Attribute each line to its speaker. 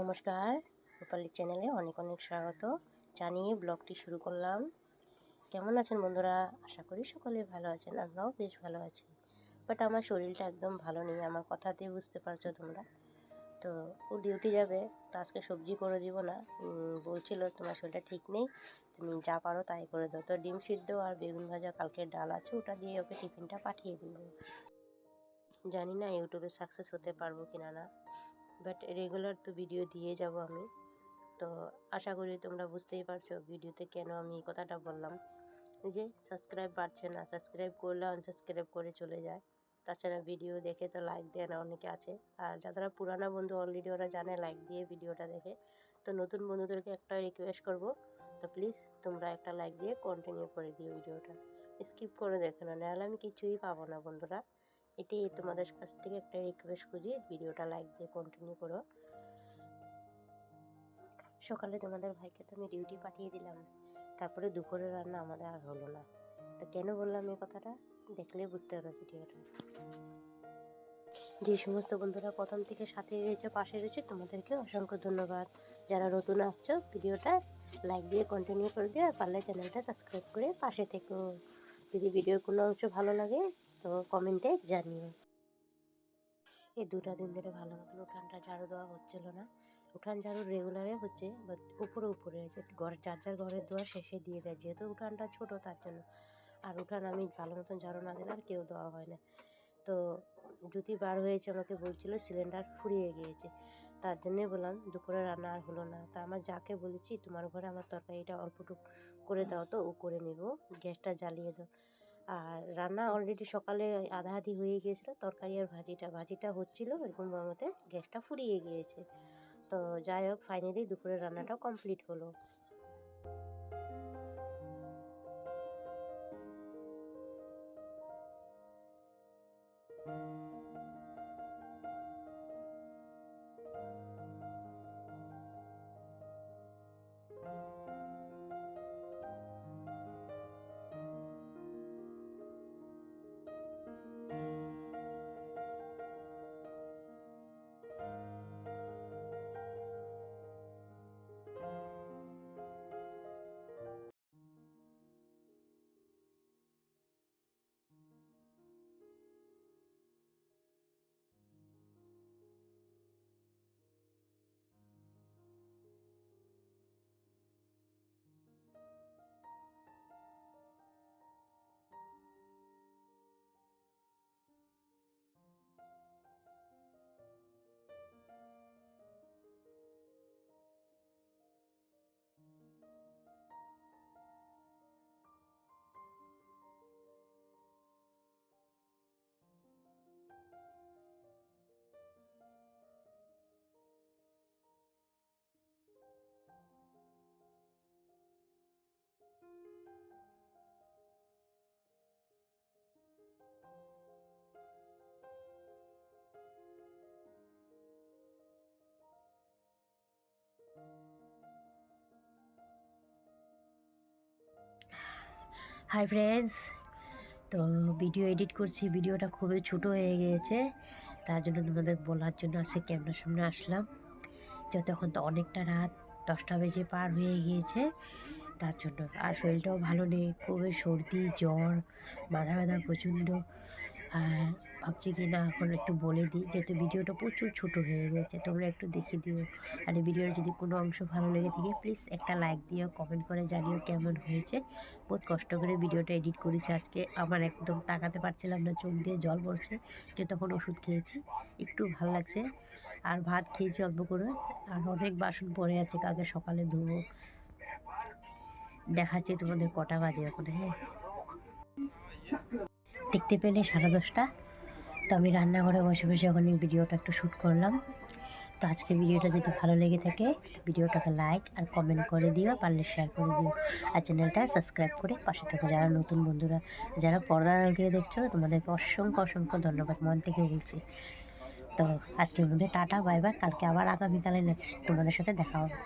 Speaker 1: নমস্কার, রূপালী চ্যানেলে অনেক অনেক স্বাগত জানিয়ে ব্লগটি শুরু করলাম। কেমন আছেন বন্ধুরা? আশা করি সকলে ভালো আছেন, আমরাও বেশ ভালো আছি। বাট আমার শরীরটা একদম ভালো নেই, আমার কথাতেই বুঝতে পারছো তোমরা। তো ও ডিউটি যাবে, তো আজকে সবজি করে দিব না। বলছিল তোমার শরীরটা ঠিক নেই, তুমি যা পারো তাই করে দাও। তো ডিম সিদ্ধ আর বেগুন ভাজা কালকের ডাল আছে, ওটা দিয়ে ওকে টিফিনটা পাঠিয়ে দিব। জানি না ইউটিউবে সাকসেস হতে পারবো কিনা না, বাট রেগুলার তো ভিডিও দিয়ে যাব আমি। তো আশা করি তোমরা বুঝতেই পারছো ভিডিওতে কেন আমি এই কথাটা বললাম। যে সাবস্ক্রাইব বাড়ছে না, সাবস্ক্রাইব করলে আনসাবস্ক্রাইব করে চলে যায়। তাছাড়া ভিডিও দেখে তো লাইক দেয় না, অনেকে আছে। আর যারা পুরানা বন্ধু অলরেডি ওরা জানে লাইক দিয়ে ভিডিওটা দেখে। তো নতুন বন্ধুদেরকে একটা রিকোয়েস্ট করব, তো প্লিজ তোমরা একটা লাইক দিয়ে কন্টিনিউ করে দিও ভিডিওটা, স্কিপ করে দেখো না, নাহলে আমি কিছুই পাবো না বন্ধুরা। এটাই তোমাদের কাছ থেকে একটা রিকোয়েস্ট খুঁজি, ভিডিওটা লাইক দিয়ে কন্টিনিউ করো। সকালে তোমাদের ভাইকে তো আমি ডিউটি পাঠিয়ে দিলাম, তারপরে দুপুরে রান্না আমাদের আর হলো না। তো কেন বললাম এই কথাটা, দেখলে বুঝতে পারো ভিডিওটা। যে সমস্ত বন্ধুরা প্রথম থেকে সাথে রয়েছে, পাশে রয়েছে, তোমাদেরকে অসংখ্য ধন্যবাদ। যারা নতুন আসছো ভিডিওটা লাইক দিয়ে কন্টিনিউ করে দিও, আর পারলে চ্যানেলটা সাবস্ক্রাইব করে পাশে থেকো। যদি ভিডিওর কোনো অংশ ভালো লাগে তো কমেন্টে জানিও। এই 2-3 দিন ধরে ভালো মতন উঠানটা ঝাড়ু দেওয়া হচ্ছিল না। উঠান ঝাড়ু রেগুলারে হচ্ছে, বাট উপরে হচ্ছে, ঘর যার যার ঘরের দুয়ার শেষে দিয়ে দেয়, যেহেতু উঠানটা ছোট তার জন্য। আর উঠান আমি ভালো মতন ঝাড়ু না দিলে আর কেউ দেওয়া হয় না। তো জুতি বার হয়েছে, আমাকে বলছিল সিলিন্ডার ফুরিয়ে গিয়েছে, তার জন্যে বললাম দুপুরে রান্না আর হলো না। তা আমার যাকে বলেছি তোমার ঘরে আমার তরকারিটা অল্পটুকু করে দাও, তো ও করে নেব, গ্যাসটা জ্বালিয়ে দাও। আর রান্না অলরেডি সকালে আধা আধি হয়ে গিয়েছিলো, তরকারি আর ভাজিটা হচ্ছিলো, এরকম মতে গ্যাসটা ফুরিয়ে গিয়েছে। তো যাই হোক, ফাইনালি দুপুরের রান্নাটাও কমপ্লিট হলো। হাই ফ্রেন্ডস, তো ভিডিও এডিট করছি, ভিডিওটা খুবই ছোট হয়ে গিয়েছে, তার জন্য তোমাদের বলার জন্য আজকে ক্যামেরার সামনে আসলাম। যতক্ষণ তো অনেকটা রাত, 10টা বেজে পার হয়ে গিয়েছে, তার জন্য। আর শরীরটাও ভালো নেই, খুবই সর্দি জ্বর, মাথা ব্যথা প্রচণ্ড। আর ভাবছি কি না এখন একটু বলে দিই, যেহেতু ভিডিওটা প্রচুর ছোট হয়ে গেছে, তোমরা একটু দেখে দিও। আর এই ভিডিওর যদি কোনো অংশ ভালো লেগে থাকে প্লিজ একটা লাইক দিও, কমেন্ট করে জানিও কেমন হয়েছে। বহুত কষ্ট করে ভিডিওটা এডিট করেছি আজকে, আমার একদম তাকাতে পারছিলাম না, চোখ দিয়ে জল পড়ছে, যে তখন ওষুধ খেয়েছি, একটু ভালো লাগছে। আর ভাত খেয়েছি অল্প করে, আর অনেক বাসন পড়ে আছে, কালকে সকালে ধুবো। দেখাচ্ছি তোমাদের কটা বাজে এখন। হ্যাঁ, দেখতে পেলে 10:30। তো আমি রান্নাঘরে বসে বসে এখন এই ভিডিওটা একটু শ্যুট করলাম। তো আজকে ভিডিওটা যদি ভালো লেগে থাকে ভিডিওটাকে লাইক আর কমেন্ট করে দিও, পারলে শেয়ার করে দিও, আর চ্যানেলটা সাবস্ক্রাইব করে পাশে থাকো। যারা নতুন বন্ধুরা, যারা পর্দার আড়াল থেকে দেখছো, তোমাদেরকে অসংখ্য অসংখ্য ধন্যবাদ, মন থেকে বলছি। তো আজকের মধ্যে টাটা, বাই বাই। কালকে আবার আগামীকালে তোমাদের সাথে দেখা হবে।